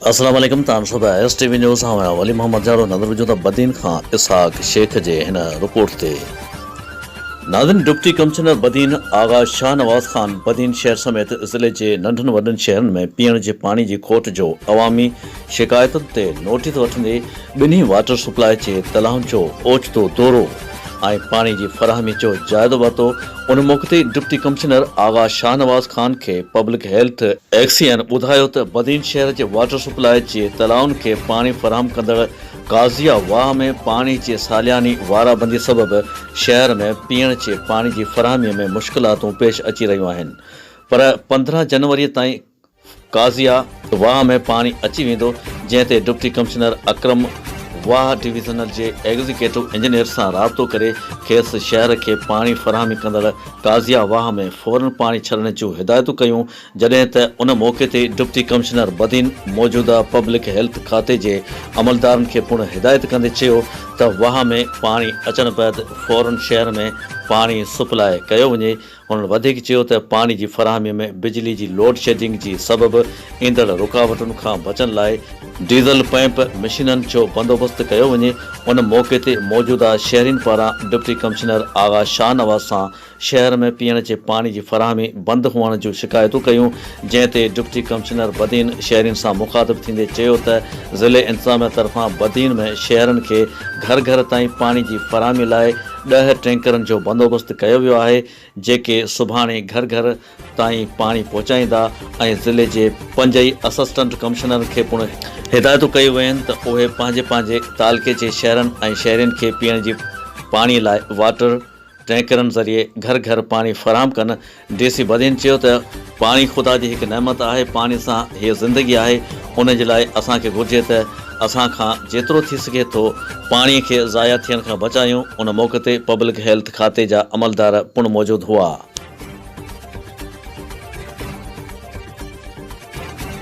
अस्सलाम वालेकुम तानसुबा STV news हां वली मोहम्मद जारो नज़र वजूद बदीन खां इसहाक शेख जे हिन रिपोर्ट ते नाज़रीन डिप्टी कमिश्नर बदीन आगा शाह नवाज़ खान बदीन शहर समेत ज़िले जे नंढनि वॾनि शहरनि में पीअण जे पाणी जी खोट जो अवामी शिकायतुनि ते नोटिस वठंदे ॿिन्ही वाटर सप्लाई जे तलाउनि जो ओचितो दौरो ऐं पाणी जी फराहमी जो जाइज़ो वरितो। उन मौक़े ते डिप्टी कमिश्नर आगा शाह नवाज़ खान खे पब्लिक हेल्थ एक्सीएन ॿुधायो त बदीन शहर जे वाटर सप्लाई जे तलाउनि खे पाणी फराहम कंदड़ काज़िया वाह में पाणी जी सालियानी वाराबंदी सबबि शहर में पीअण जे पाणी जी फराहमीअ में मुश्किलातूं पेश अची रहियूं आहिनि, पर 15 जनवरी ताईं काज़िया वाह में पाणी अची वेंदो, जंहिं ते डिप्टी कमिश्नर अकरम वाह डिवीज़नल जे एग्ज़ीक्यूटिव इंजीनियर सां राब्तो करे खेसि शहर खे पाणी फराहमी कंदड़ काज़िया वाह में फ़ौरन पाणी छॾण जूं हिदायतूं कयूं, जॾहिं त उन मौक़े ते डिप्टी कमिश्नर बदीन मौजूदा पब्लिक हेल्थ खाते जे अमलदारनि खे पिणु हिदायत कंदे चयो त वाह में पाणी अचण बैदि फ़ौरन शहर में पाणी सप्लाई कयो वञे। उन्हनि वधीक चयो त पाणी जी फराहमीअ में बिजली जी लोड शेडिंग जी सबबि ईंदड़ रुकावटुनि खां बचण लाइ डीज़ल पंप मशीननि जो बंदोबस्तु कयो वञे। उन मौक़े ते मौजूदा शहरीन पारां डिप्टी कमिश्नर आगा शाह नवाज़ सां शहर में पीअण जे पाणी जी फराहमी बंदि हुअण जूं शिकायतूं कयूं, जंहिं ते डिप्टी कमिश्नर बदीन शहरीन सां मुखातिब थींदे चयो त ज़िले इंतज़ामिया तरफ़ां बदीन में शहरनि खे घर घर ताईं पाणी जी फराहमी लाइ 10 टैंकरनि जो बंदोबस्तु कयो वियो आहे, जेके सुभाणे घर घर ताईं पाणी पहुचाईंदा ऐं ज़िले जे 5 असिस्टेंट कमिश्नर खे पिणु हिदायतूं कयूं वयूं आहिनि त उहे पंहिंजे तालके जे शहरनि ऐं शहरियुनि खे पीअण जी पाणी लाइ वाटर टैंकरनि ज़रिए घर घर पाणी फराहम कनि। डीसी बदीन चयो त पाणी ख़ुदा जी हिकु नेमत आहे, पाणी सां हीअ ज़िंदगी आहे। उन जे लाइ असांखे घुरिजे त असां खां जेतिरो थी सघे थो पाणीअ खे ज़ाया थियण खां बचायूं। उन मौक़े ते पब्लिक हेल्थ खाते जा अमलदार पिणु मौजूदु हुआ।